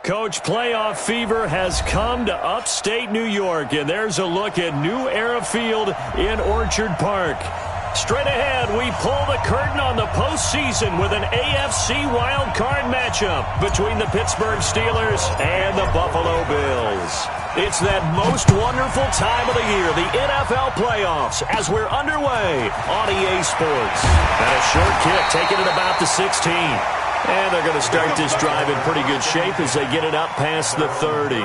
Coach, playoff fever has come to upstate New York, and there's a look at New Era Field in Orchard Park. Straight ahead, we pull the curtain on the postseason with an AFC wildcard matchup between the Pittsburgh Steelers and the Buffalo Bills. It's that most wonderful time of the year, the NFL playoffs, as we're underway on EA Sports. And a short kick taken at about the 16. And they're going to start this drive in pretty good shape as they get it up past the 30.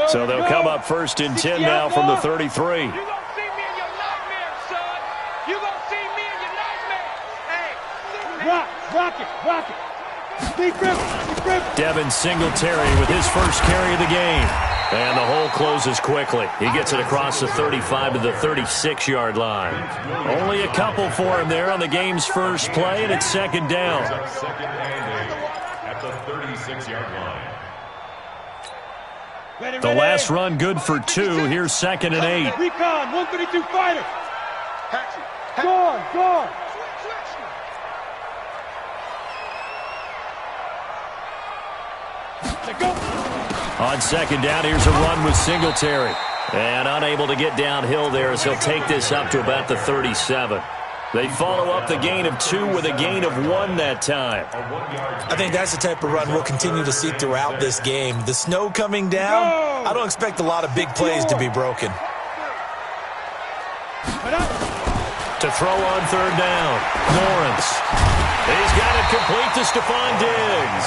So they'll come up first and 10 now from the 33. You're going to see me in your nightmares, son. You're going to see me in your nightmares. Hey. Rock it. Deep rip. Devin Singletary with his first carry of the game. And the hole closes quickly. He gets it across the 35 to the 36-yard line. Only a couple for him there on the game's first play, and it's second down. Second and 8 at the 36-yard line. The last run good for 2. Here's second and 8. Recon, 132 fighter. Gone. On second down, here's a run with Singletary. And unable to get downhill there as he'll take this up to about the 37. They follow up the gain of 2 with a gain of 1 that time. I think that's the type of run we'll continue to see throughout this game. The snow coming down, I don't expect a lot of big plays to be broken. To throw on third down, Lawrence. He's got it complete to Stephon Diggs.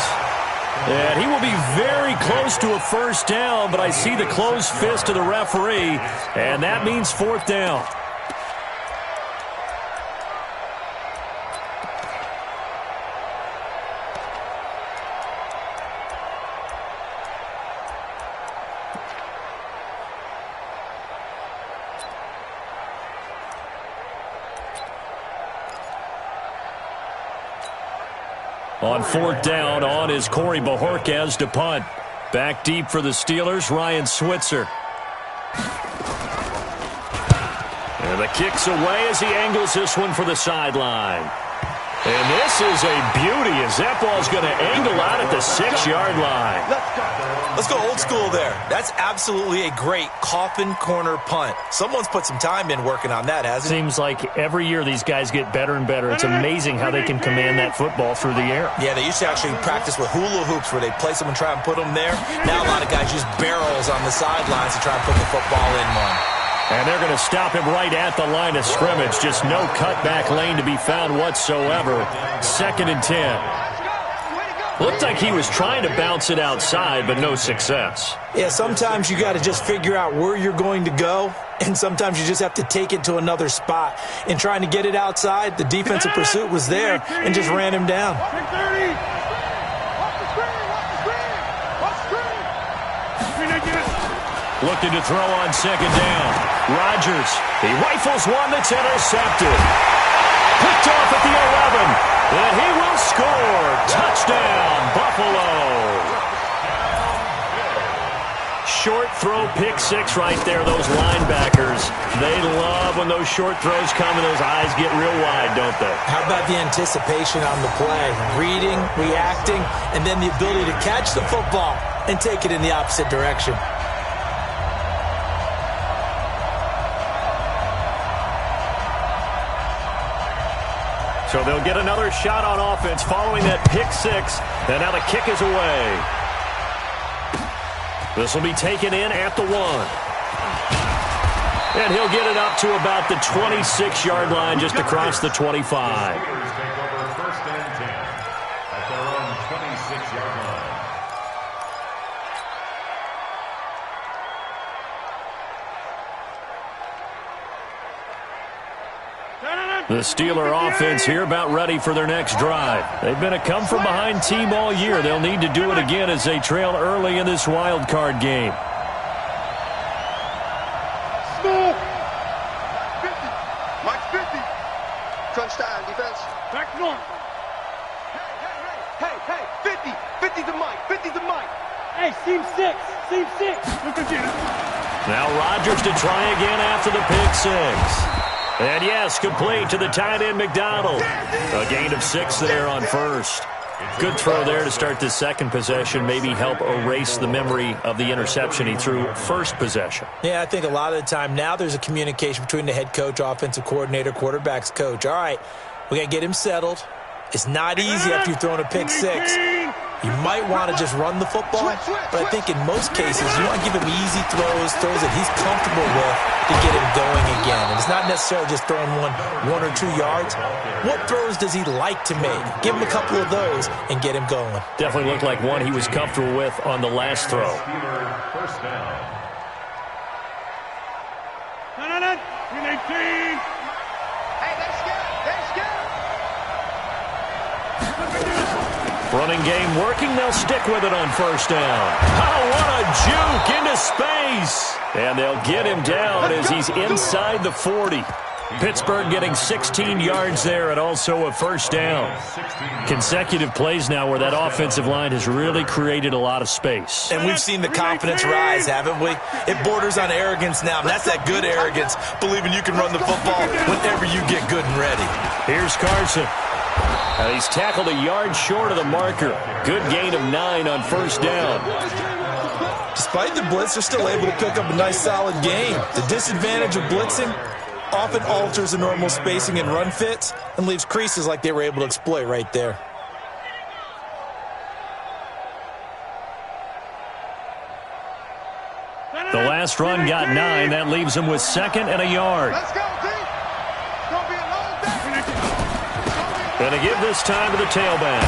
And he will be very close to a first down, but I see the closed fist of the referee, and that means fourth down. On fourth down, on is Corey Bojorquez to punt. Back deep for the Steelers, Ryan Switzer. And the kick's away as he angles this one for the sideline. And this is a beauty as that ball's going to angle out at the 6-yard line. Let's go old school there. That's absolutely a great coffin corner punt. Someone's put some time in working on that, hasn't it? Seems like every year these guys get better and better. It's amazing how they can command that football through the air. Yeah, they used to actually practice with hula hoops where they place them and try and put them there. Now a lot of guys use barrels on the sidelines to try and put the football in one. And they're going to stop him right at the line of scrimmage. Just no cutback lane to be found whatsoever. Second and 10. Looked like he was trying to bounce it outside, but no success. Yeah, sometimes you got to just figure out where you're going to go, and sometimes you just have to take it to another spot. In trying to get it outside, the defensive pursuit was there and just ran him down. Looking to throw on second down. Rodgers, he rifles one that's intercepted. Picked off at the 11, and he will score. Touchdown, Buffalo. Short throw, pick six right there, those linebackers. They love when those short throws come and those eyes get real wide, don't they? How about the anticipation on the play? Reading, reacting, and then the ability to catch the football and take it in the opposite direction. So they'll get another shot on offense following that pick six. And now the kick is away. This will be taken in at the 1. And he'll get it up to about the 26-yard line just across the 25. The Steeler offense here about ready for their next drive. They've been a come-from-behind team all year. They'll need to do it again as they trail early in this wild card game. Snap! 50. Mike 50. Crunch time, defense. Back north. Hey, 50. 50 to Mike. 50 to Mike. Hey, seam 6. Seam 6. Look again. Now Rodgers to try again after the pick six. And yes, complete to the tight end McDonald. A gain of 6 there on first. Good throw there to start this second possession. Maybe help erase the memory of the interception he threw first possession. Yeah, I think a lot of the time now there's a communication between the head coach, offensive coordinator, quarterback's coach. All right, we got to get him settled. It's not easy after you've thrown a pick six. You might want to just run the football, but I think in most cases you want to give him easy throws that he's comfortable with to get him going again. And it's not necessarily just throwing one or 2 yards. What throws does he like to make? Give him a couple of those and get him going. Definitely looked like one he was comfortable with on the last throw. First down. No. 18. Hey, they're scared. They're scared. Running game working. They'll stick with it on first down. Oh, what a juke into space. And they'll get him down as he's inside the 40. Pittsburgh getting 16 yards there and also a first down. Consecutive plays now where that offensive line has really created a lot of space. And we've seen the confidence rise, haven't we? It borders on arrogance now, and that's that good arrogance, believing you can run the football whenever you get good and ready. Here's Carson. And he's tackled a yard short of the marker. Good gain of 9 on first down. Despite the blitz, they're still able to pick up a nice, solid game. The disadvantage of blitzing often alters the normal spacing and run fits and leaves creases like they were able to exploit right there. The last run got 9. That leaves him with 2nd and a yard. Let's go, team. It's going to be a long day. Going to give this time to the tailback.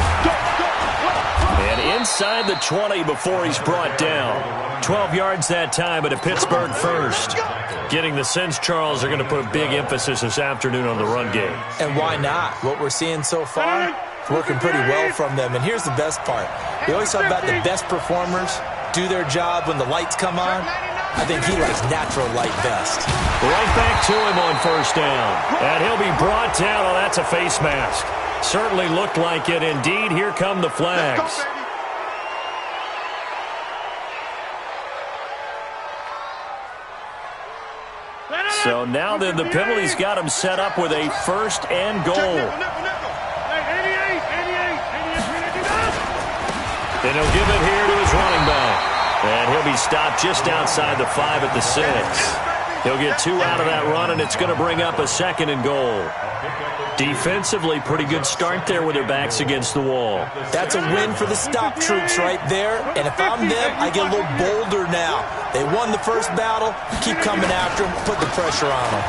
And inside the 20 before he's brought down. 12 yards that time, but a Pittsburgh first. Getting the sense, Charles, are going to put a big emphasis this afternoon on the run game. And why not? What we're seeing so far, working pretty well from them. And here's the best part. We always talk about the best performers do their job when the lights come on. I think he likes natural light best. Right back to him on first down. And he'll be brought down. Oh, that's a face mask. Certainly looked like it. Indeed, here come the flags. So now then the penalty's got him set up with a first and goal. And he'll give it here to his running back. And he'll be stopped just outside the 5 at the 6. He'll get 2 out of that run, and it's going to bring up a 2nd and goal. Defensively, pretty good start there with their backs against the wall. That's a win for the stop troops right there. And if I'm them, I get a little bolder now. They won the first battle. Keep coming after them. Put the pressure on them.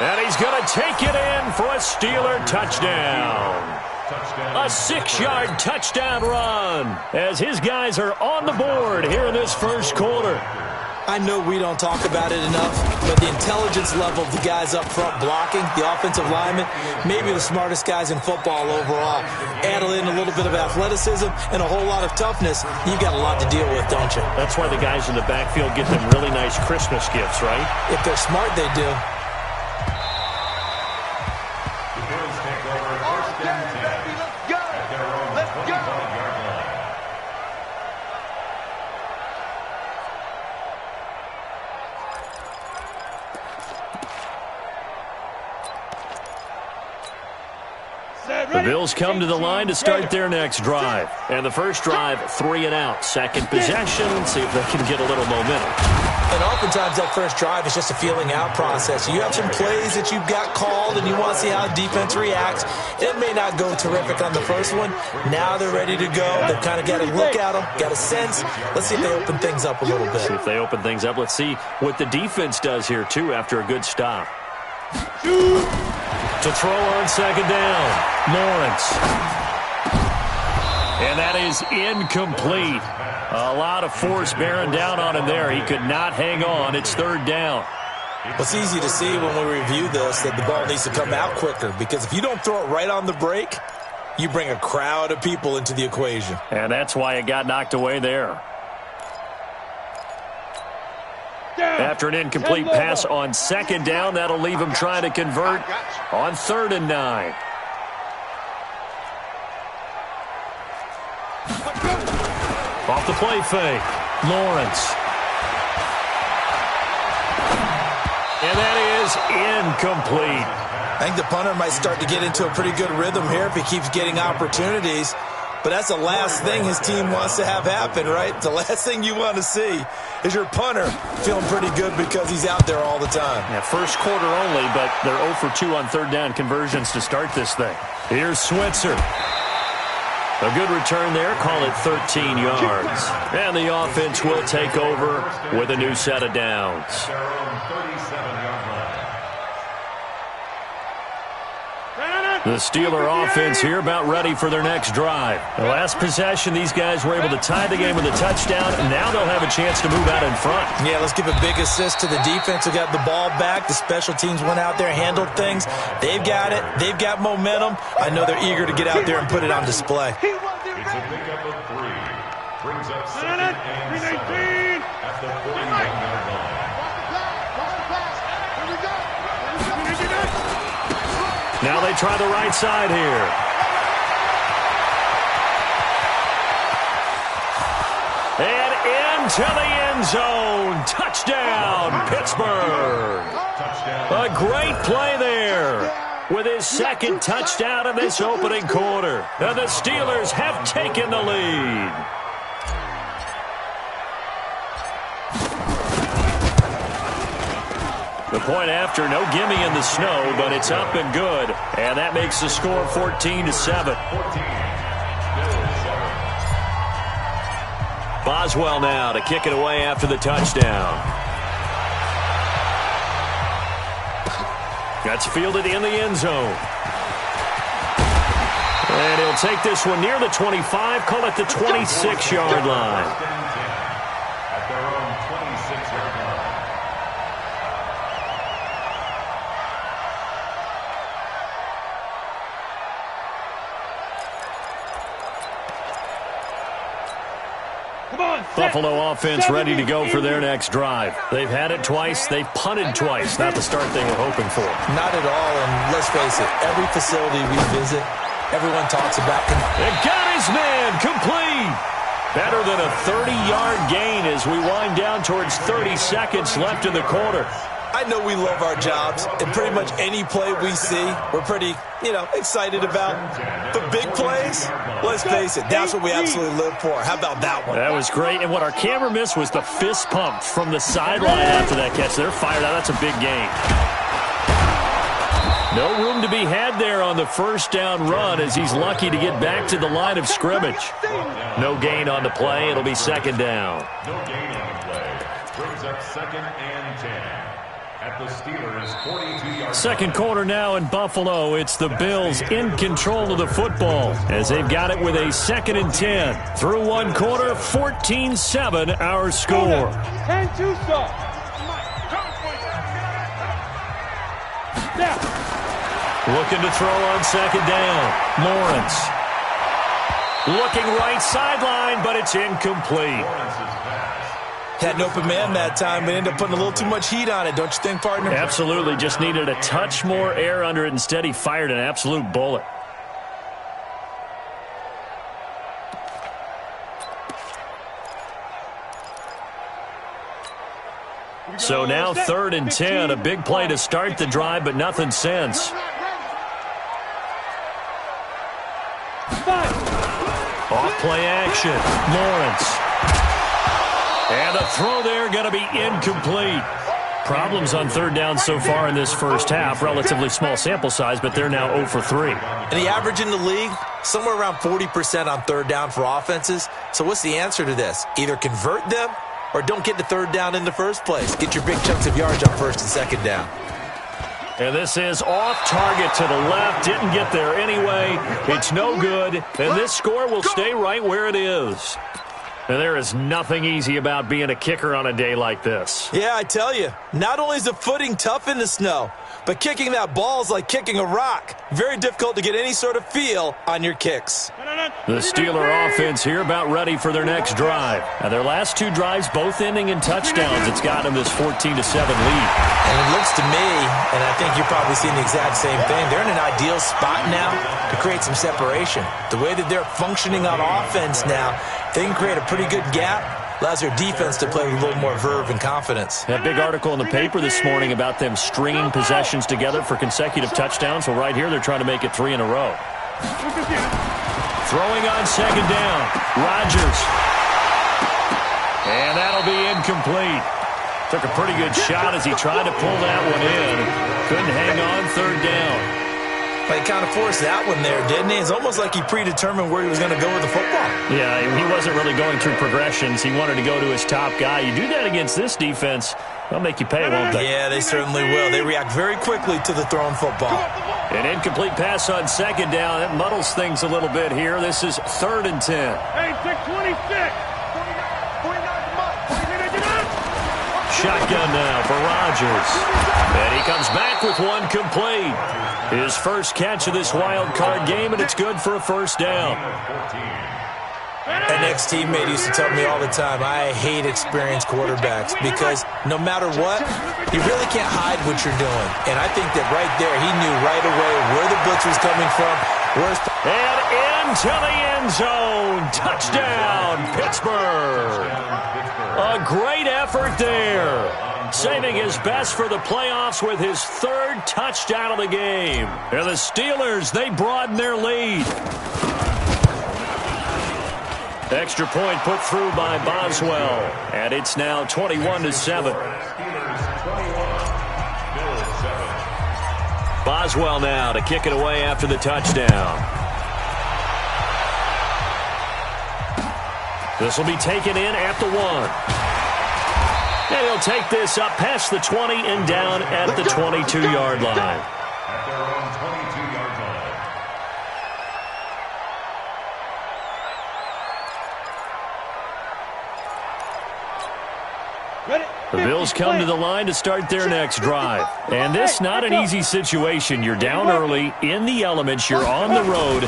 And he's going to take it in for a Steeler touchdown. A 6-yard touchdown run as his guys are on the board here in this first quarter. I know we don't talk about it enough, but the intelligence level of the guys up front blocking, the offensive linemen, maybe the smartest guys in football overall. Add in a little bit of athleticism and a whole lot of toughness, you've got a lot to deal with, don't you? That's why the guys in the backfield get them really nice Christmas gifts, right? If they're smart, they do. The Bills come to the line to start their next drive. And the first drive, 3 and out. Second possession, see if they can get a little momentum. And oftentimes that first drive is just a feeling out process. You have some plays that you've got called and you want to see how the defense reacts. It may not go terrific on the first one. Now they're ready to go. They've kind of got a look at them, got a sense. Let's see if they open things up a little bit. See if they open things up. Let's see what the defense does here, too, after a good stop. To throw on second down, Lawrence. And that is incomplete. A lot of force bearing down on him there. He could not hang on. It's third down. Well, it's easy to see when we review this that the ball needs to come out quicker, because if you don't throw it right on the break, you bring a crowd of people into the equation. And that's why it got knocked away there. After an incomplete pass on second down, that'll leave him trying to convert on 3rd and 9. Off the play fake. Lawrence. And that is incomplete. I think the punter might start to get into a pretty good rhythm here if he keeps getting opportunities. But that's the last thing his team wants to have happen, right? The last thing you want to see is your punter feeling pretty good because he's out there all the time. Yeah, first quarter only, but they're 0 for 2 on third down conversions to start this thing. Here's Switzer. A good return there. Call it 13 yards. And the offense will take over with a new set of downs. The Steeler offense here about ready for their next drive. The last possession, these guys were able to tie the game with a touchdown, and now they'll have a chance to move out in front. Yeah, let's give a big assist to the defense who got the ball back. The special teams went out there, handled things. They've got it. They've got momentum. I know they're eager to get out there and put it on display. It's a pickup of 3. Brings up 2nd and 7 at the 49-yard line. Now they try the right side here. And into the end zone. Touchdown, Pittsburgh. A great play there with his second touchdown in this opening quarter. And the Steelers have taken the lead. The point after, no gimme in the snow, but it's up and good. And that makes the score 14-7. Boswell now to kick it away after the touchdown. That's fielded in the end zone. And he'll take this one near the 25, call it the 26-yard line. At their own 26-yard line. Buffalo offense ready to go for their next drive. They've had it twice. They've punted twice. Not the start they were hoping for. Not at all, and let's face it, every facility we visit, everyone talks about it. And got his man complete. Better than a 30-yard gain as we wind down towards 30 seconds left in the quarter. I know we love our jobs, and pretty much any play we see, we're pretty, excited about. But big plays, let's face it, that's what we absolutely live for. How about that one? That was great, and what our camera missed was the fist pump from the sideline after that catch. They're fired out. That's a big gain. No room to be had there on the first down run as he's lucky to get back to the line of scrimmage. No gain on the play. It'll be second down. No gain on the play. Brings up 2nd and 10. At the Steelers' 42-yard. Second quarter now in Buffalo. It's the Bills in control of the football as they've got it with a 2nd and 10. Through one quarter, 14-7 our score. And two stop. Looking to throw on second down. Lawrence. Looking right sideline, but it's incomplete. Had an open man that time, but ended up putting a little too much heat on it, don't you think, partner? Absolutely. Just needed a touch more air under it. Instead, he fired an absolute bullet. So now 3rd and 10. A big play to start the drive, but nothing since. Off play action. Lawrence. And the throw there going to be incomplete. Problems on third down so far in this first half. Relatively small sample size, but they're now 0 for 3. And the average in the league, somewhere around 40% on third down for offenses. So what's the answer to this? Either convert them or don't get to third down in the first place. Get your big chunks of yards on first and second down. And this is off target to the left. Didn't get there anyway. It's no good. And this score will stay right where it is. And there is nothing easy about being a kicker on a day like this. Yeah, I tell you, not only is the footing tough in the snow, but kicking that ball is like kicking a rock. Very difficult to get any sort of feel on your kicks. The Steeler offense here about ready for their next drive. Now, their last two drives both ending in touchdowns. It's got them this 14-7 lead. And it looks to me, and I think you're probably seeing the exact same thing, they're in an ideal spot now to create some separation. The way that they're functioning on offense now, They can create a pretty good gap. Allows their defense to play with a little more verve and confidence. That big article in the paper this morning about them stringing possessions together for consecutive touchdowns. Well, right here, they're trying to make it 3 in a row. Throwing on second down. Rodgers. And that'll be incomplete. Took a pretty good shot as he tried to pull that one in. Couldn't hang on third down. But he kind of forced that one there, didn't he? It's almost like he predetermined where he was going to go with the football. Yeah, he wasn't really going through progressions. He wanted to go to his top guy. You do that against this defense, they'll make you pay, won't they? Yeah, they certainly will. They react very quickly to the thrown football. An incomplete pass on second down. That muddles things a little bit here. This is 3rd and 10. Hey, 626. Shotgun now for Rodgers. And he comes back with one complete. His first catch of this wild card game, and it's good for a first down. An ex-teammate used to tell me all the time, I hate experienced quarterbacks because no matter what, you really can't hide what you're doing. And I think that right there, he knew right away where the blitz was coming from. And into the end zone. Touchdown, Pittsburgh. A great effort there. Saving his best for the playoffs with his 3rd touchdown of the game. And the Steelers, they broaden their lead. Extra point put through by Boswell. And it's now 21-7. Boswell now to kick it away after the touchdown. This will be taken in at the 1. And he'll take this up past the 20 and down at the 22-yard line. At their own 22-yard line. The Bills come to the line to start their next drive. And this not an easy situation. You're down early, in the elements, you're on the road.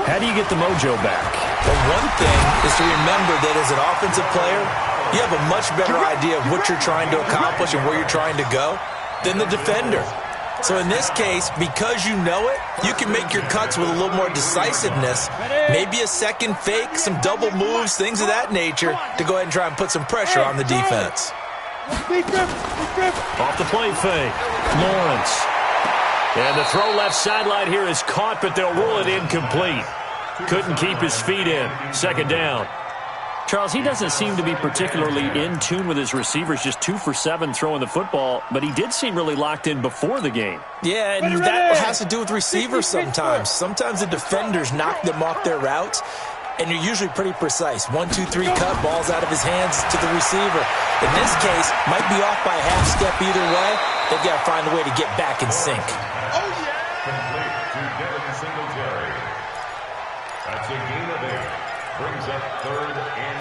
How do you get the mojo back? But one thing is to remember that as an offensive player, you have a much better idea of what you're trying to accomplish and where you're trying to go than the defender. So in this case, because you know it, you can make your cuts with a little more decisiveness, maybe a second fake, some double moves, things of that nature, to go ahead and try and put some pressure on the defense. Off the play fake, Lawrence. And the throw left sideline here is caught, but they'll rule it incomplete. Couldn't keep his feet in. Second down. Charles, he doesn't seem to be particularly in tune with his receivers, just 2 for 7 throwing the football, but he did seem really locked in before the game. Yeah, and that has to do with receivers sometimes. Sometimes the defenders knock them off their routes, and you're usually pretty precise. 1, 2, 3 cut, balls out of his hands to the receiver. In this case, might be off by a half step either way. They've got to find a way to get back in sync. Complete to Devin Singletary. That's a gain of 8. Brings up 3rd and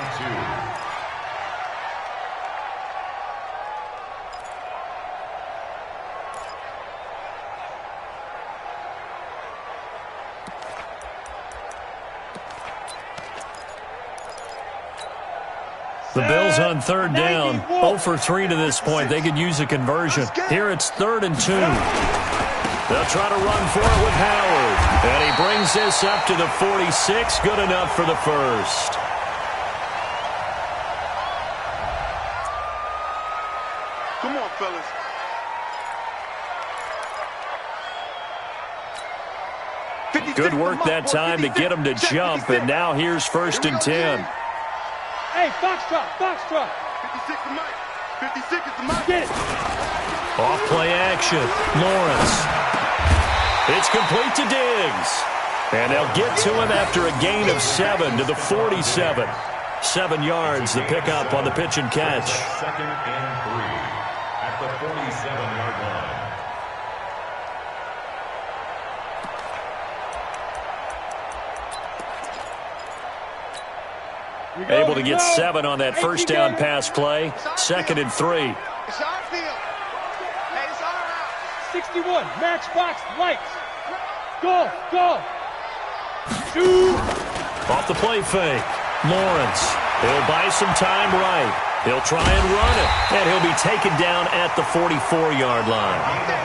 2. The Bills on 3rd down, 0 for 3 to this point. They could use a conversion. Here it's 3rd and 2. They'll try to run for it with Howard. And he brings this up to the 46. Good enough for the first. Come on, fellas. Good work that time to get him to jump. And now here's 1st and 10. Hey, Foxtrot, Foxtrot. 56 is mine. 56 is mine. Get it. Off play action. Lawrence. It's complete to Diggs. And they'll get to him after a gain of 7 to the 47. 7 yards, the pickup on the pitch and catch. 2nd and 3 at the 47-yard line. Able to get 7 on that first down pass play. 2nd and 3. It's our field. Hey, it's all right. 61, matchbox, lights. Go, go. Shoot. Off the play fake. Lawrence. He'll buy some time right. He'll try and run it. And he'll be taken down at the 44-yard line.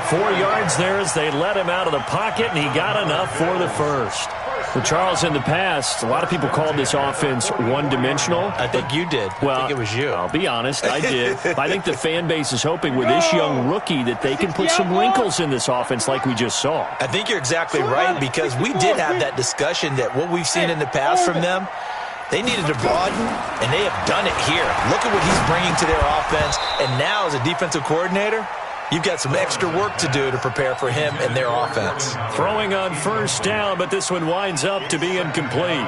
4 yards there as they let him out of the pocket, and he got enough for the first. Well, Charles, in the past, a lot of people called this offense one-dimensional. I think you did. Well, I think it was you. I'll be honest, I did. I think the fan base is hoping with this young rookie that they can put some wrinkles in this offense like we just saw. I think you're exactly right, because we did have that discussion that what we've seen in the past from them, they needed to broaden, and they have done it here. Look at what he's bringing to their offense, and now as a defensive coordinator, you've got some extra work to do to prepare for him and their offense. Throwing on first down, but this one winds up to be incomplete.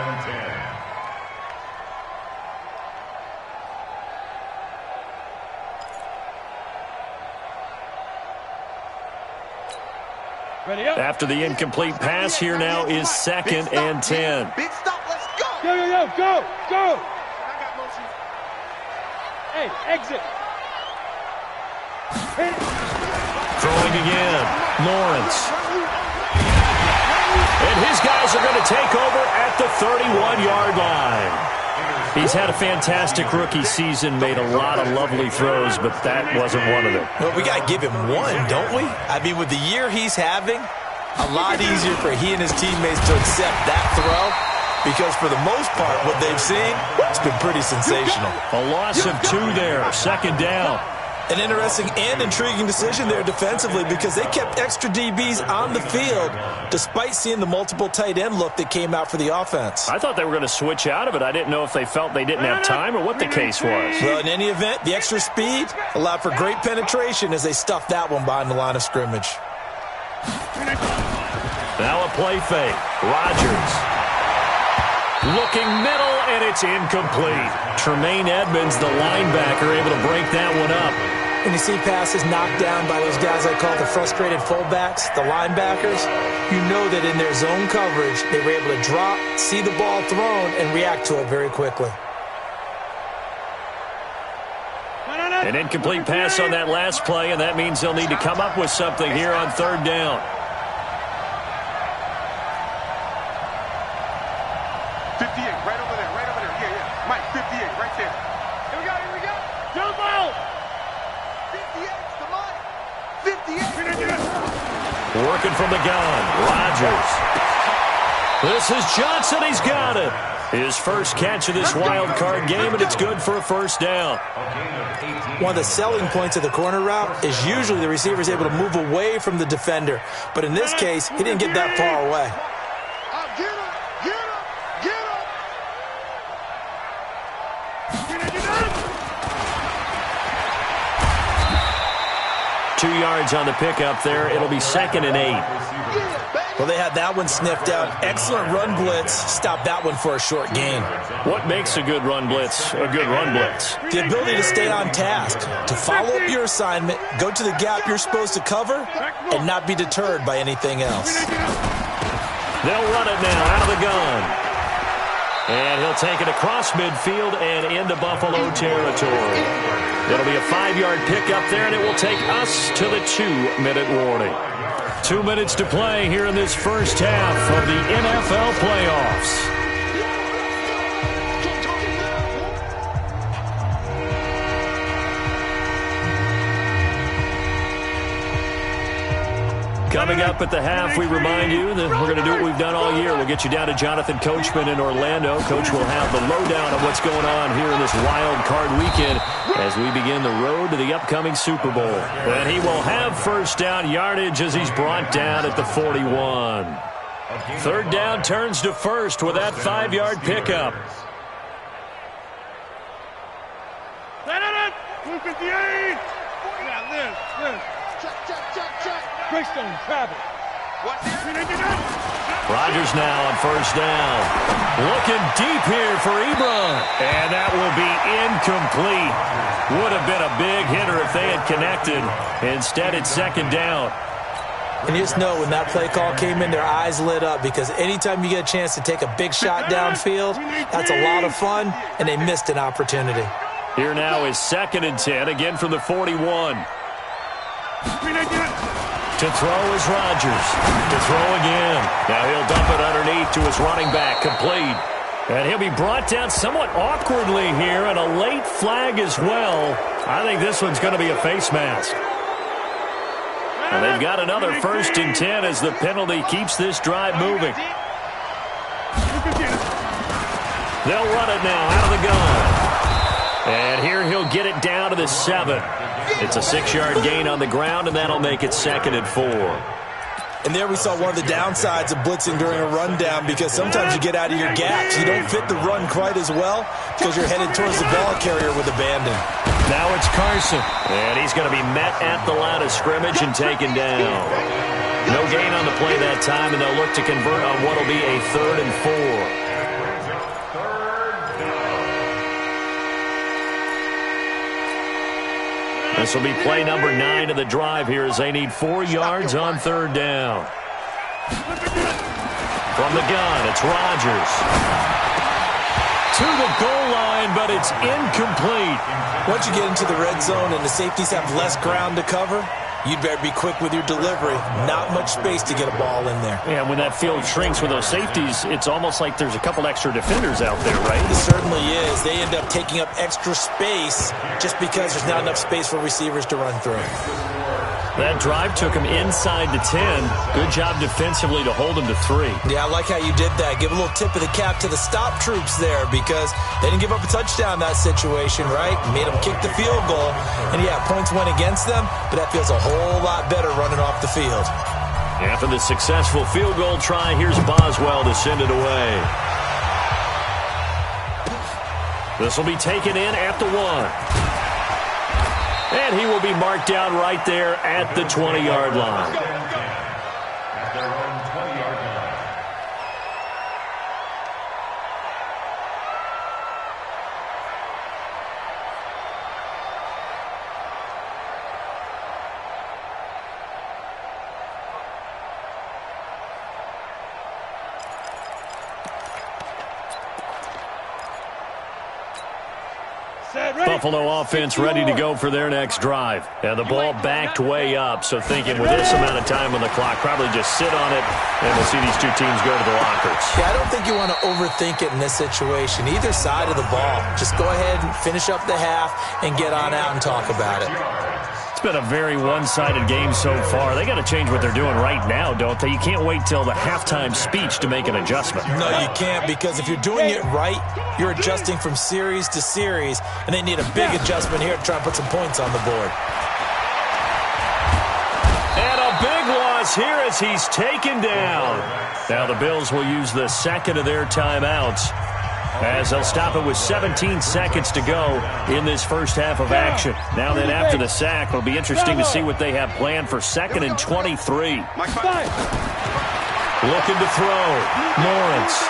Ready up. After the incomplete pass, here now is 2nd and 10. Big stop, let's go. Go. I got motion. Hey, exit. Hit it. Throwing again, Lawrence. And his guys are going to take over at the 31-yard line. He's had a fantastic rookie season, made a lot of lovely throws, but that wasn't one of them. Well, we got to give him one, don't we? I mean, with the year he's having, a lot easier for he and his teammates to accept that throw, because for the most part, what they've seen, it's been pretty sensational. A loss of 2 there, 2nd down. An interesting and intriguing decision there defensively, because they kept extra DBs on the field despite seeing the multiple tight end look that came out for the offense. I thought they were going to switch out of it. I didn't know if they felt they didn't have time or what the case was. Well, in any event, the extra speed allowed for great penetration as they stuffed that one behind the line of scrimmage. Now a play fake. Rodgers. Looking middle, and it's incomplete. Tremaine Edmonds, the linebacker, able to break that one up. When you see passes knocked down by those guys I call the frustrated fullbacks, the linebackers, you know that in their zone coverage, they were able to drop, see the ball thrown, and react to it very quickly. An incomplete pass on that last play, and that means they'll need to come up with something here on 3rd down. 58, right over there. Yeah. Mike, 58, right there. Here we go. Jump out. 58, to Mike. 58. Working from the gun, Rodgers. This is Johnson, he's got it. His first catch of this wild card game, and it's good for a 1st down. One of the selling points of the corner route is usually the receiver is able to move away from the defender. But in this case, he didn't get that far away. Get him. 2 yards on the pickup there. It'll be 2nd and 8. Well, they had that one sniffed out. Excellent run blitz. Stopped that one for a short gain. What makes a good run blitz a good run blitz? The ability to stay on task, to follow up your assignment, go to the gap you're supposed to cover, and not be deterred by anything else. They'll run it now out of the gun. And he'll take it across midfield and into Buffalo territory. It'll be a 5-yard pickup there, and it will take us to the 2-minute warning. 2 minutes to play here in this first half of the NFL playoffs. Coming up at the half, we remind you that we're going to do what we've done all year. We'll get you down to Jonathan Coachman in Orlando. Coach will have the lowdown of what's going on here in this wild card weekend as we begin the road to the upcoming Super Bowl. And he will have first down yardage as he's brought down at the 41. 3rd down turns to 1st with that 5-yard pickup. 258. Now, Liz. Check. Greystone, travel. Rodgers now on first down. Looking deep here for Ebron. And that will be incomplete. Would have been a big hitter if they had connected. Instead, it's 2nd down. And you just know when that play call came in, their eyes lit up, because anytime you get a chance to take a big shot downfield, that's a lot of fun, and they missed an opportunity. Here now is 2nd and 10, again from the 41. To throw is Rodgers. To throw again. Now he'll dump it underneath to his running back, complete. And he'll be brought down somewhat awkwardly here, and a late flag as well. I think this one's going to be a face mask. And they've got another 1st and 10 as the penalty keeps this drive moving. They'll run it now out of the gun. And here he'll get it down to the 7. It's a 6-yard gain on the ground, and that'll make it 2nd and 4. And there we saw one of the downsides of blitzing during a rundown, because sometimes you get out of your gaps. You don't fit the run quite as well because you're headed towards the ball carrier with abandon. Now it's Carson, and he's going to be met at the line of scrimmage and taken down. No gain on the play that time, and they'll look to convert on what will be a 3rd and 4. This will be play number 9 of the drive here as they need 4 yards on 3rd down. From the gun, it's Rodgers. To the goal line, but it's incomplete. Once you get into the red zone and the safeties have less ground to cover, you'd better be quick with your delivery. Not much space to get a ball in there. Yeah, when that field shrinks with those safeties, it's almost like there's a couple extra defenders out there, right? It certainly is. They end up taking up extra space just because there's not enough space for receivers to run through. That drive took him inside the 10. Good job defensively to hold him to 3. Yeah, I like how you did that. Give a little tip of the cap to the stop troops there, because they didn't give up a touchdown in that situation, right? Made them kick the field goal. And, yeah, points went against them, but that feels a whole lot better running off the field. After the successful field goal try, here's Boswell to send it away. This will be taken in at the 1. And he will be marked down right there at the 20-yard line. At their own 20-yard line. Buffalo offense ready to go for their next drive. And the ball backed way up, so thinking with this amount of time on the clock, probably just sit on it, and we'll see these two teams go to the lockers. Yeah, I don't think you want to overthink it in this situation. Either side of the ball. Just go ahead and finish up the half and get on out and talk about it. It's been a very one-sided game so far. They got to change what they're doing right now, don't they? You can't wait till the halftime speech to make an adjustment. No, you can't, because if you're doing it right, you're adjusting from series to series, and they need a big adjustment here to try and put some points on the board. And a big loss here as he's taken down. Now the Bills will use the second of their timeouts, as they'll stop it with 17 seconds to go in this first half of action. Now then, after the sack, it'll be interesting to see what they have planned for 2nd and 23. Looking to throw. Lawrence.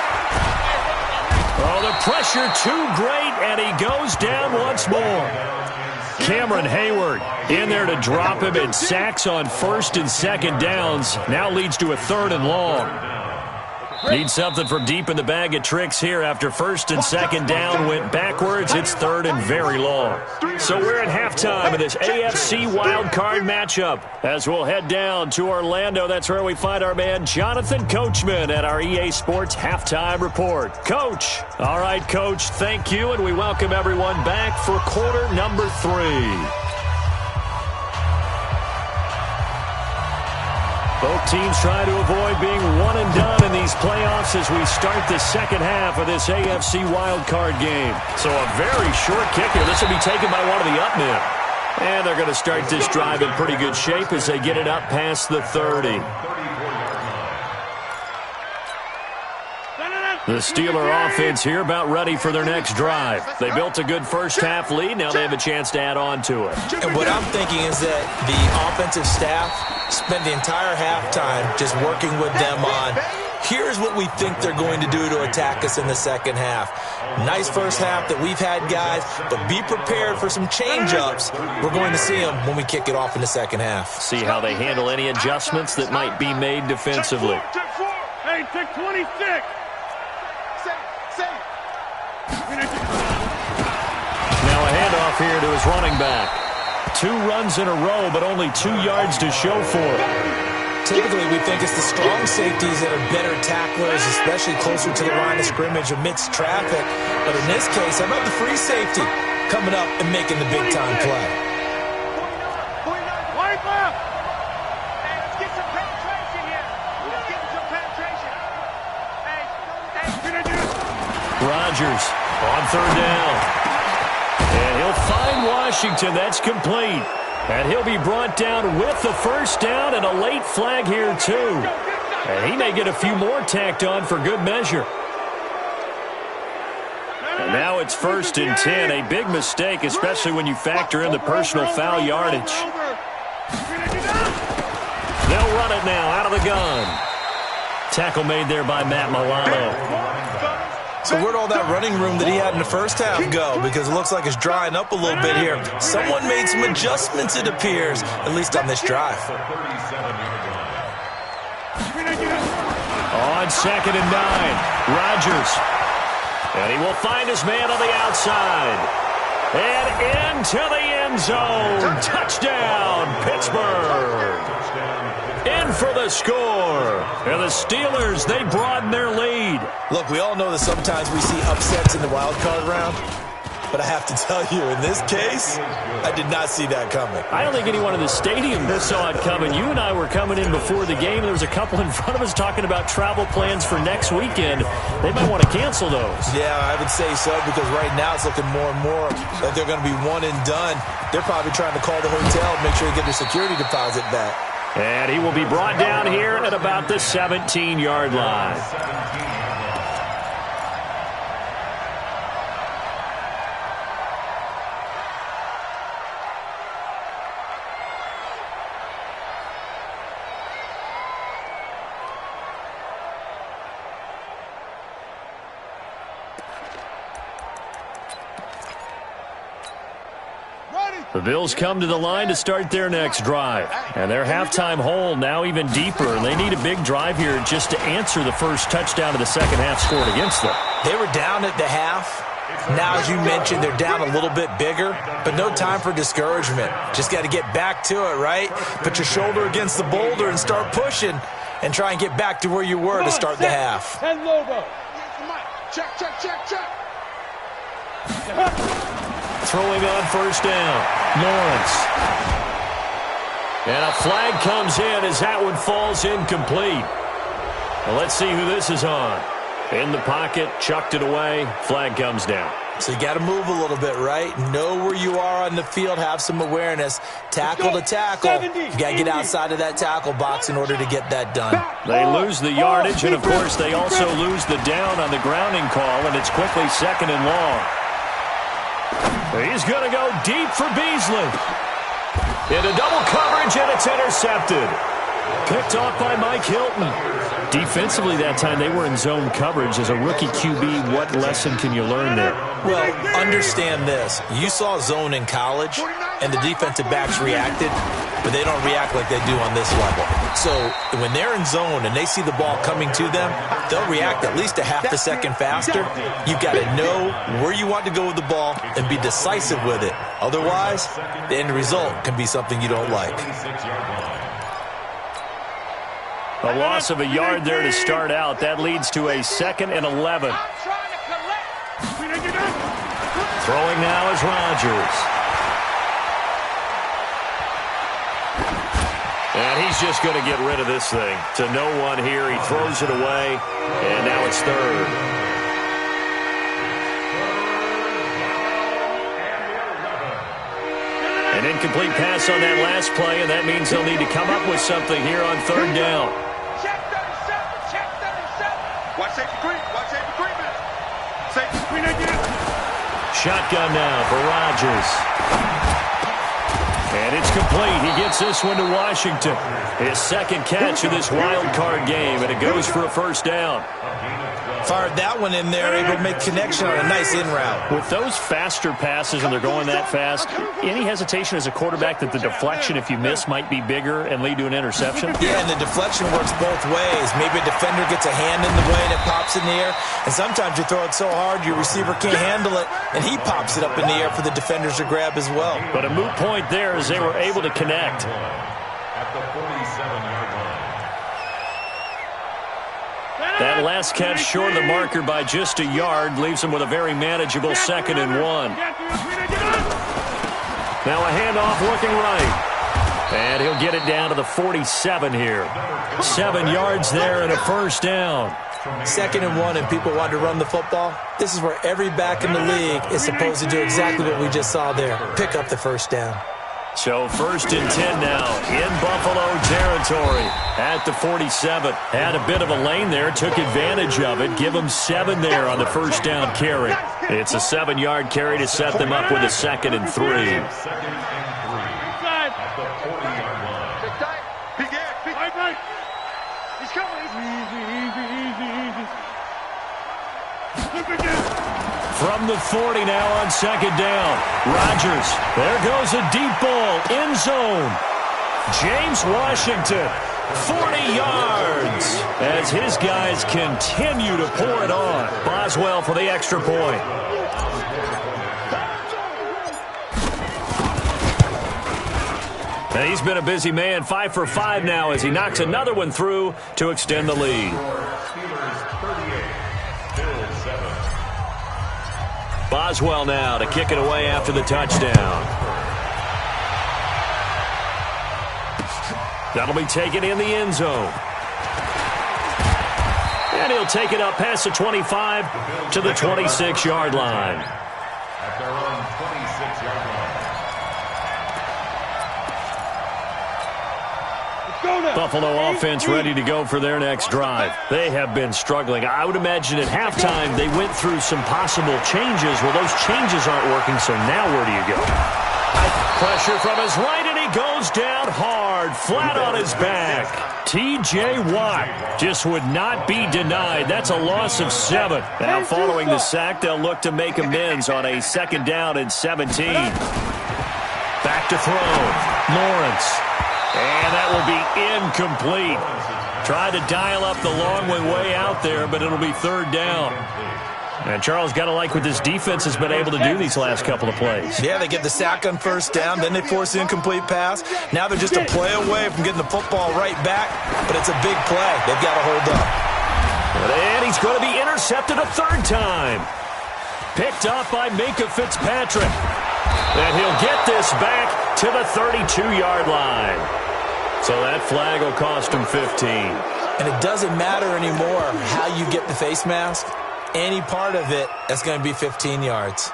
Oh, the pressure too great, and he goes down once more. Cameron Hayward in there to drop him, and sacks on 1st and 2nd downs. Now leads to a 3rd and long. Need something from deep in the bag of tricks here after 1st and 2nd down went backwards. It's 3rd and very long. So we're at halftime of this AFC wildcard matchup as we'll head down to Orlando. That's where we find our man Jonathan Coachman at our EA Sports Halftime Report. Coach. All right, Coach, thank you, and we welcome everyone back for quarter number 3. Both teams try to avoid being one and done in these playoffs as we start the second half of this AFC wildcard game. So a very short kick here. This will be taken by one of the up men. And they're going to start this drive in pretty good shape as they get it up past the 30. The Steeler offense here about ready for their next drive. They built a good first half lead. Now they have a chance to add on to it. And what I'm thinking is that the offensive staff spent the entire halftime just working with them on, here's what we think they're going to do to attack us in the second half. Nice first half that we've had, guys, but be prepared for some change-ups. We're going to see them when we kick it off in the second half. See how they handle any adjustments that might be made defensively. Hey, take 26. Now a handoff here to his running back. 2 runs in a row, but only 2 yards to show for it. Typically, we think it's the strong safeties that are better tacklers, especially closer to the line of scrimmage amidst traffic. But in this case, how about the free safety coming up and making the big-time play? Wipe up. Hey, let's get some penetration here. Let's get some penetration. Hey. Rodgers on third down. And he'll find Washington. That's complete. And he'll be brought down with the first down and a late flag here, too. And he may get a few more tacked on for good measure. And now it's 1st and 10. A big mistake, especially when you factor in the personal foul yardage. They'll run it now out of the gun. Tackle made there by Matt Milano. So where'd all that running room that he had in the first half go? Because it looks like it's drying up a little bit here. Someone made some adjustments, it appears, at least on this drive. On 2nd and 9, Rodgers. And he will find his man on the outside. And into the end zone. Touchdown, Pittsburgh. In for the score. And the Steelers, they broaden their lead. Look, we all know that sometimes we see upsets in the wild card round. But I have to tell you, in this case, I did not see that coming. I don't think anyone in the stadium saw it coming. You and I were coming in before the game. There was a couple in front of us talking about travel plans for next weekend. They might want to cancel those. Yeah, I would say so, because right now it's looking more and more like they're going to be one and done. They're probably trying to call the hotel and make sure they get their security deposit back. And he will be brought down here at about the 17-yard line. The Bills come to the line to start their next drive. And their halftime hole now even deeper. And they need a big drive here just to answer the first touchdown of the second half scored against them. They were down at the half. Now, as you mentioned, they're down a little bit bigger. But no time for discouragement. Just got to get back to it, right? Put your shoulder against the boulder and start pushing. And try and get back to where you were to start the half. And logo. Check, check, check, check. Throwing on first down, Lawrence. And a flag comes in as that one falls incomplete. Well, let's see who this is on. In the pocket, chucked it away, flag comes down. So you got to move a little bit, right? Know where you are on the field, have some awareness. Tackle to tackle. You got to get outside of that tackle box in order to get that done. They lose the yardage, and of course they also lose the down on the grounding call, and it's quickly 2nd and long. He's going to go deep for Beasley. Into double coverage, and it's intercepted. Picked off by Mike Hilton. Defensively that time, they were in zone coverage. As a rookie QB, what lesson can you learn there? Well, understand this. You saw zone in college, and the defensive backs reacted, but they don't react like they do on this level. So when they're in zone and they see the ball coming to them, they'll react at least a half a second faster. You've got to know where you want to go with the ball and be decisive with it. Otherwise, the end result can be something you don't like. A loss of a yard there to start out. That leads to a 2nd and 11. Throwing now is Rodgers. And he's just going to get rid of this thing. To no one here. He throws it away. And now it's 3rd. An incomplete pass on that last play, and that means they'll need to come up with something here on 3rd down. Check 37, check 37. Watch safety green, watch safety green, man. Safety green again. Shotgun now for Rodgers. And it's complete. He gets this one to Washington. His 2nd catch of this wild card game, and it goes for a first down. Fired that one in there, able to make connection on a nice in route. With those faster passes and they're going that fast, any hesitation as a quarterback that the deflection, if you miss, might be bigger and lead to an interception? Yeah, and the deflection works both ways. Maybe a defender gets a hand in the way and it pops in the air. And sometimes you throw it so hard your receiver can't handle it, and he pops it up in the air for the defenders to grab as well. But a moot point there as they were able to connect. At the 47-yard line. That last catch short of the marker by just a yard leaves them with a very manageable 2nd and 1. Now a handoff looking right. And he'll get it down to the 47 here. 7 yards there and a first down. 2nd and 1 and people want to run the football. This is where every back in the league is supposed to do exactly what we just saw there. Pick up the first down. So 1st and 10 now in Buffalo territory at the 47. Had a bit of a lane there, took advantage of it. Give them 7 there on the first down carry. It's a 7-yard carry to set them up with a 2nd and 3. At the 40-yard line. He's coming. From the 40 now on 2nd down. Rodgers. There goes a deep ball. End zone. James Washington. 40 yards. As his guys continue to pour it on. Boswell for the extra point. And he's been a busy man. 5 for 5 now as he knocks another one through to extend the lead. Steelers 38, Bills 7. Boswell now to kick it away after the touchdown. That'll be taken in the end zone. And he'll take it up past the 25 to the 26-yard line. At their own 26-yard line. Buffalo offense ready to go for their next drive. They have been struggling. I would imagine at halftime they went through some possible changes. Well, those changes aren't working, so now where do you go? Pressure from his right, and he goes down hard, flat on his back. T.J. Watt just would not be denied. That's a loss of 7. Now following the sack, they'll look to make amends on a 2nd down and 17. Back to throw. Lawrence. And that will be incomplete. Tried to dial up the long one way out there, but it'll be 3rd down. And Charles, got to like what this defense has been able to do these last couple of plays. Yeah, they get the sack on 1st down, then they force the incomplete pass. Now they're just a play away from getting the football right back, but it's a big play. They've got to hold up. And he's going to be intercepted a 3rd time. Picked off by Minkah Fitzpatrick. And he'll get this back to the 32-yard line. So that flag will cost him 15. And it doesn't matter anymore how you get the face mask. Any part of it, that's going to be 15 yards.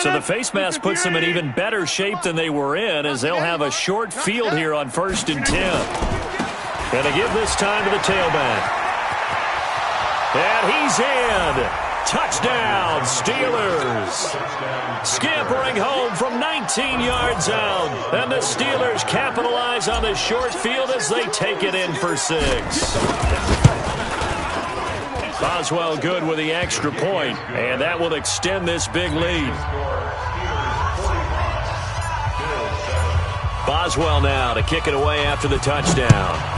So the face mask puts them in even better shape than they were in, as they'll have a short field here on 1st and 10. Going to give this time to the tailback. And he's in. Touchdown, Steelers. Scampering home from 19 yards out. And the Steelers capitalize on the short field as they take it in for 6. Boswell good with the extra point, and that will extend this big lead. Boswell now to kick it away after the touchdown.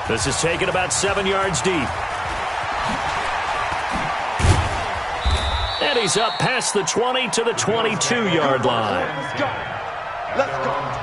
This is taken about 7 yards deep. And he's up past the 20 to the 22-yard line. Let's go.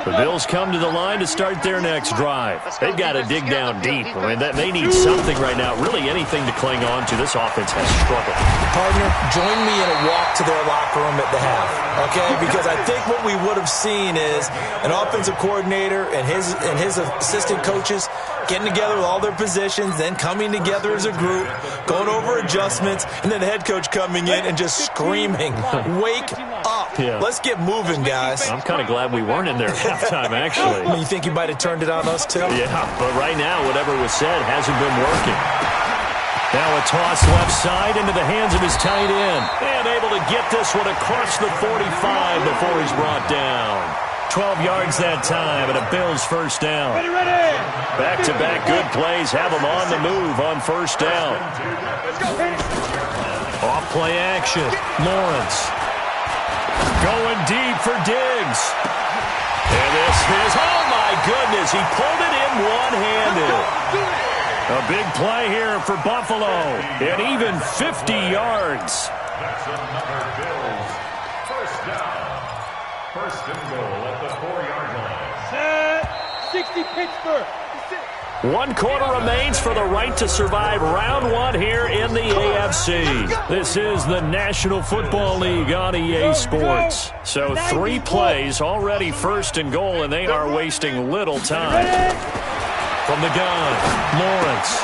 The Bills come to the line to start their next drive. They've got to dig down deep. I mean, they need something right now, really anything to cling on to. This offense has struggled. Partner, join me in a walk to their locker room at the half, okay? Because I think what we would have seen is an offensive coordinator and his assistant coaches getting together with all their positions, then coming together as a group, going over adjustments, and then the head coach coming in and just screaming, "Wake up. Yeah. Let's get moving, guys." I'm kind of glad we weren't in there at halftime, actually. You think you might have turned it on us, too? Yeah, but right now, whatever was said hasn't been working. Now a toss left side into the hands of his tight end. And able to get this one across the 45 before he's brought down. 12 yards that time and a Bills first down. Back-to-back good plays have them on the move on 1st down. Off play action. Lawrence. Going deep for Diggs. And this is, oh my goodness, he pulled it in one-handed. A big play here for Buffalo, and even 50 yards. That's another Bills first down. 1st and goal at the 4-yard line. Set. 60 Pittsburgh. 1 quarter remains for the right to survive round 1 here in the AFC. This is the National Football League on EA Sports. So 3 plays, already 1st and goal, and they are wasting little time. From the gun, Lawrence.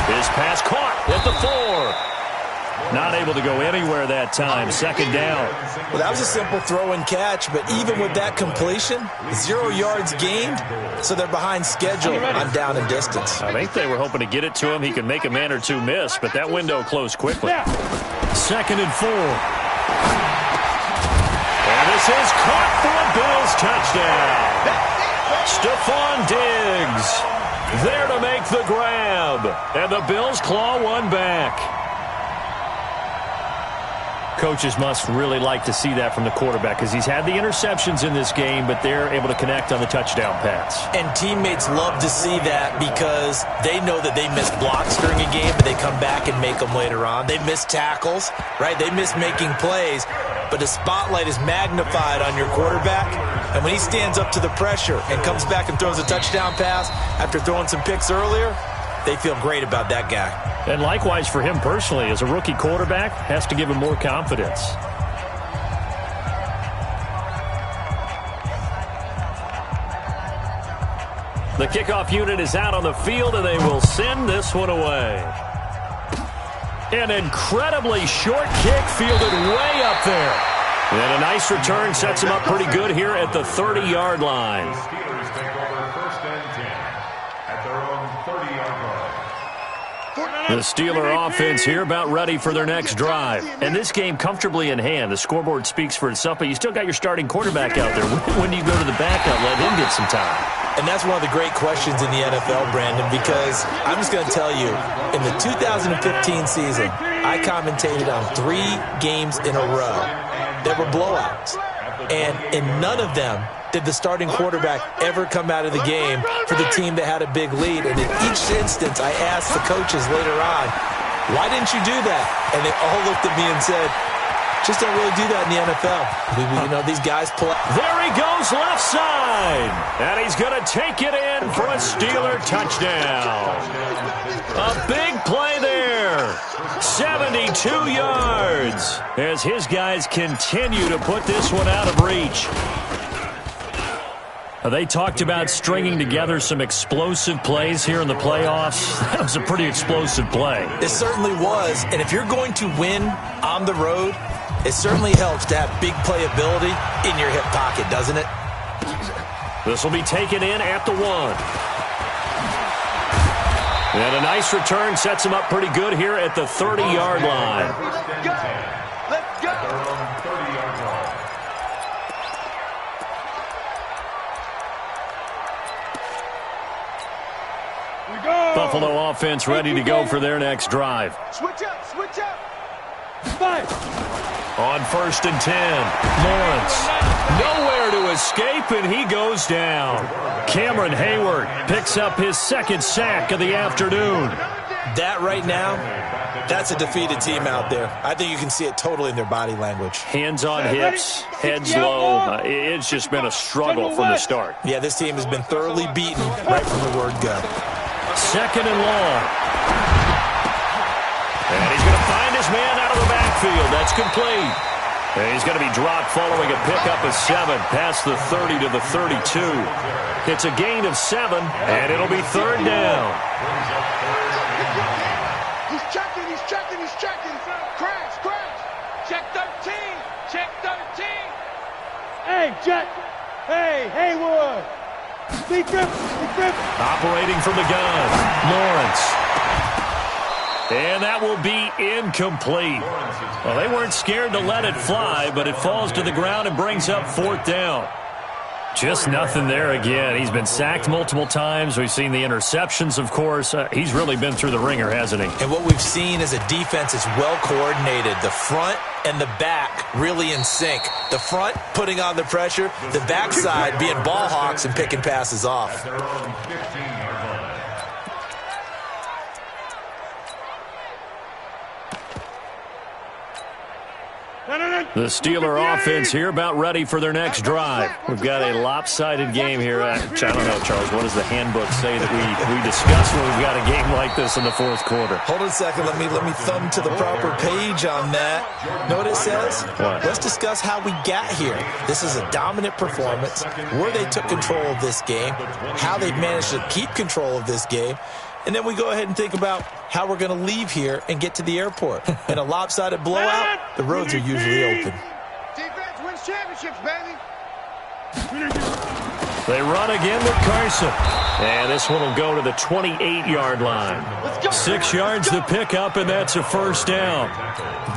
His pass caught at the 4. Not able to go anywhere that time. 2nd down. Well, that was a simple throw and catch, but even with that completion, 0 yards gained, so they're behind schedule on down and distance. I think they were hoping to get it to him. He could make a man or 2 miss, but that window closed quickly. 2nd and 4. And this is caught for a Bills touchdown. Stephon Diggs there to make the grab, and the Bills claw one back. Coaches must really like to see that from the quarterback because he's had the interceptions in this game, but they're able to connect on the touchdown pass. And teammates love to see that because they know that they miss blocks during a game, but they come back and make them later on. They miss tackles, right? They miss making plays, but the spotlight is magnified on your quarterback. And when he stands up to the pressure and comes back and throws a touchdown pass after throwing some picks earlier, they feel great about that guy. And likewise for him personally, as a rookie quarterback, has to give him more confidence. The kickoff unit is out on the field, and they will send this one away. An incredibly short kick fielded way up there. And a nice return sets him up pretty good here at the 30-yard line. The Steelers take over 1st and 10 at their own 30-yard line. The Steeler offense here about ready for their next drive. And this game comfortably in hand. The scoreboard speaks for itself, but you still got your starting quarterback out there. When do you go to the backup, let him get some time? And that's one of the great questions in the NFL, Brandon, because I'm just going to tell you, in the 2015 season, I commentated on 3 games in a row. There were blowouts. And in none of them did the starting quarterback ever come out of the game for the team that had a big lead. And in each instance, I asked the coaches later on, why didn't you do that? And they all looked at me and said, just don't really do that in the NFL. You know, these guys pull out. There he goes left side. And he's going to take it in for a Steeler touchdown. A big play there. 72 yards as his guys continue to put this one out of reach. They talked about stringing together some explosive plays here in the playoffs. That was a pretty explosive play. It certainly was. And if you're going to win on the road, it certainly helps to have big playability in your hip pocket, doesn't it? This will be taken in at the 1. And a nice return sets him up pretty good here at the 30-yard line. Let's go. Buffalo offense ready to go for their next drive. Switch up, switch up. On 1st and 10, Lawrence nowhere to escape, and he goes down. Cameron Hayward picks up his 2nd sack of the afternoon. That right now, that's a defeated team out there. I think you can see it totally in their body language. Hands on hips, heads low. It's just been a struggle from the start. Yeah, this team has been thoroughly beaten right from the word go. 2nd and long. And he's going to find his man out of the backfield. That's complete. And he's going to be dropped following a pickup of 7 past the 30 to the 32. It's a gain of 7, and it'll be 3rd down. He's checking, he's checking, he's checking. Crash, crash. Check 13, check 13. Hey, Jet. Hey, Haywood. Operating from the gun, Lawrence. And that will be incomplete. Well, they weren't scared to let it fly, but it falls to the ground and brings up 4th down. Just nothing there again. He's been sacked multiple times. We've seen the interceptions, of course. He's really been through the ringer, hasn't he? And what we've seen is a defense is well coordinated. The front and the back really in sync. The front putting on the pressure, the backside being ball hawks and picking passes off. The Steeler offense here about ready for their next drive. We've got a lopsided game here. I don't know, Charles, what does the handbook say that we discuss when we've got a game like this in the fourth quarter? Hold on a second. Let me thumb to the proper page on that. Know what it says? What? Let's discuss how we got here. This is a dominant performance, where they took control of this game, how they've managed to keep control of this game, and then we go ahead and think about how we're going to leave here and get to the airport. In a lopsided blowout, the roads are usually open. Defense wins championships, baby. They run again with Carson. And this one will go to the 28-yard line. 6 yards to pick up, and that's a first down.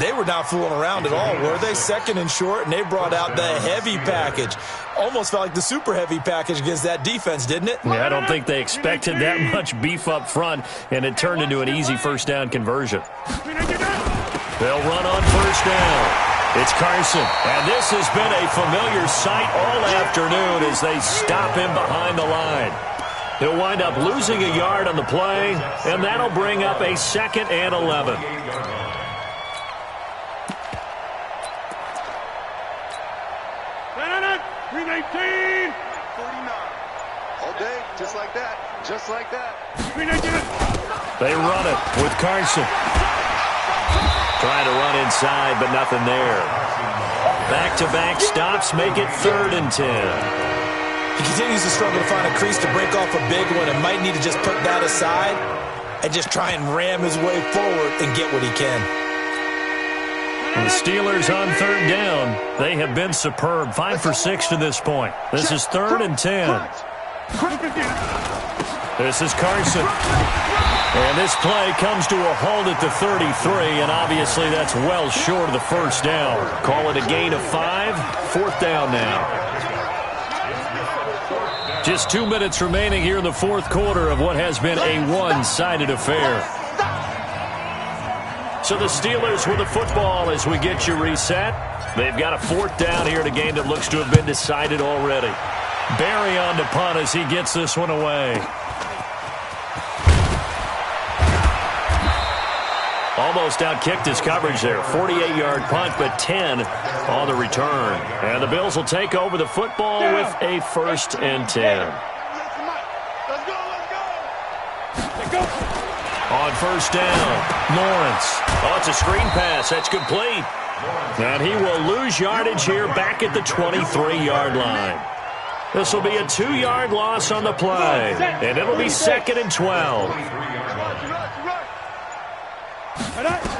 They were not fooling around at all, were they? Second and short, and they brought out the heavy package. Almost felt like the super heavy package against that defense, didn't it? Yeah, I don't think they expected that much beef up front, and it turned into an easy first down conversion. They'll run on first down. It's Carson, and this has been a familiar sight all afternoon as they stop him behind the line. He'll wind up losing a yard on the play, and that'll bring up a 2nd and 11. All day, just like that. Just like that. They run it with Carson. Trying to run inside, but nothing there. Back-to-back stops make it 3rd and 10. He continues to struggle to find a crease to break off a big one and might need to just put that aside and just try and ram his way forward and get what he can. The Steelers on 3rd down. They have been superb. 5 for 6 to this point. This is 3rd and 10. This is Carson. And this play comes to a halt at the 33, and obviously that's well short of the first down. Call it a gain of 5. 4th down now. Just 2 minutes remaining here in the fourth quarter of what has been a one-sided affair. So the Steelers with the football as we get you reset. They've got a 4th down here in a game that looks to have been decided already. Barry on to punt as he gets this one away. Almost outkicked his coverage there. 48-yard punt, but 10 on the return. And the Bills will take over the football with a 1st and 10. On first down, Lawrence. Oh, it's a screen pass. That's complete. And he will lose yardage here back at the 23-yard line. This will be a 2-yard loss on the play. And it'll be 2nd and 12.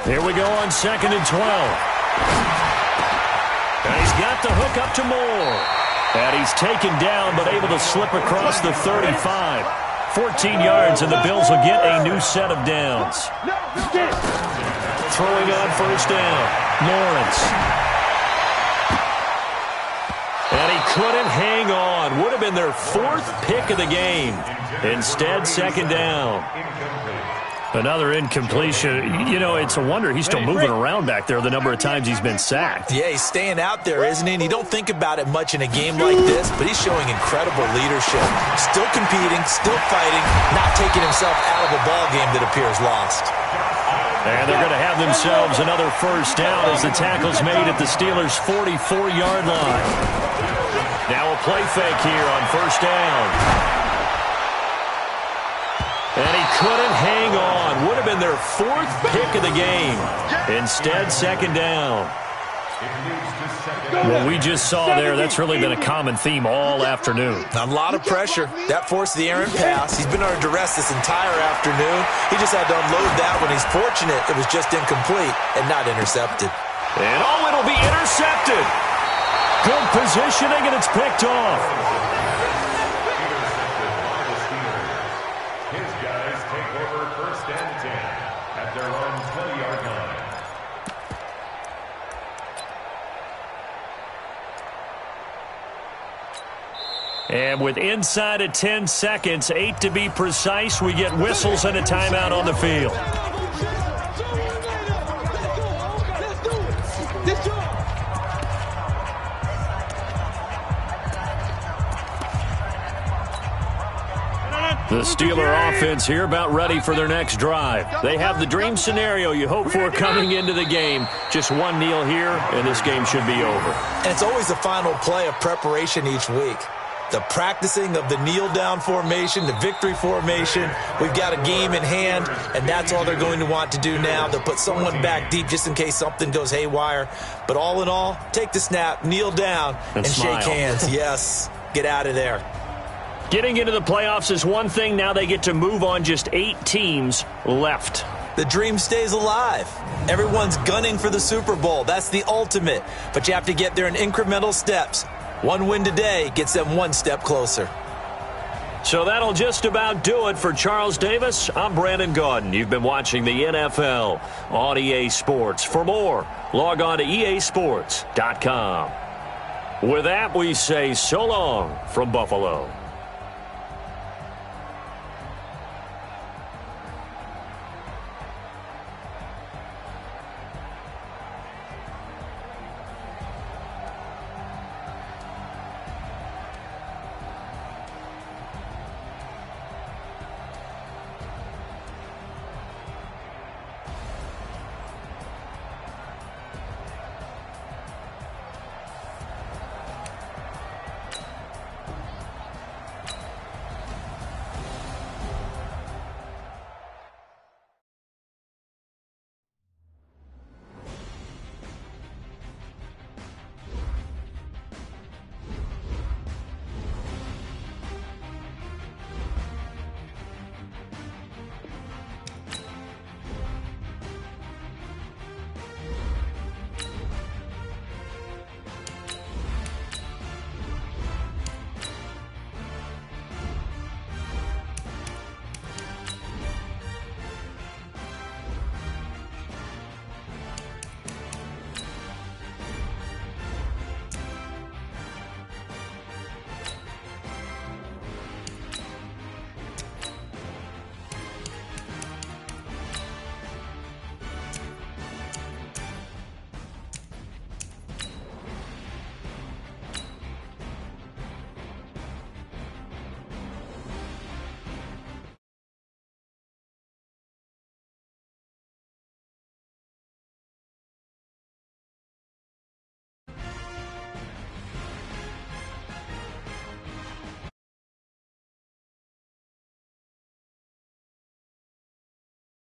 Here we go on 2nd and 12. And he's got the hook up to Moore. And he's taken down but able to slip across the 35. 14 yards and the Bills will get a new set of downs. Throwing on first down, Lawrence. And he couldn't hang on. Would have been their 4th pick of the game. Instead, 2nd down. Another incompletion. You know, it's a wonder he's still moving around back there the number of times he's been sacked. Yeah, he's staying out there, isn't he? And you don't think about it much in a game like this, but he's showing incredible leadership. Still competing, still fighting, not taking himself out of a ball game that appears lost. And they're going to have themselves another first down as the tackle's made at the Steelers' 44-yard line. Now a play fake here on first down. And he couldn't hang on. Would have been their 4th pick of the game. Instead, 2nd down. What we just saw there, that's really been a common theme all afternoon. A lot of pressure. That forced the errant pass. He's been under duress this entire afternoon. He just had to unload that one. He's fortunate it was just incomplete and not intercepted. And it'll be intercepted. Good positioning, and it's picked off. And with inside of 10 seconds, 8 to be precise, we get whistles and a timeout on the field. The Steeler offense here about ready for their next drive. They have the dream scenario you hope for coming into the game. Just one kneel here, and this game should be over. And it's always the final play of preparation each week. The practicing of the kneel-down formation, the victory formation. We've got a game in hand, and that's all they're going to want to do now. They'll put someone back deep just in case something goes haywire. But all in all, take the snap, kneel down, and shake hands. Yes, get out of there. Getting into the playoffs is one thing. Now they get to move on. Just 8 teams left. The dream stays alive. Everyone's gunning for the Super Bowl. That's the ultimate. But you have to get there in incremental steps. One win today gets them one step closer. So that'll just about do it for Charles Davis. I'm Brandon Gaudin. You've been watching the NFL on EA Sports. For more, log on to easports.com. With that, we say so long from Buffalo.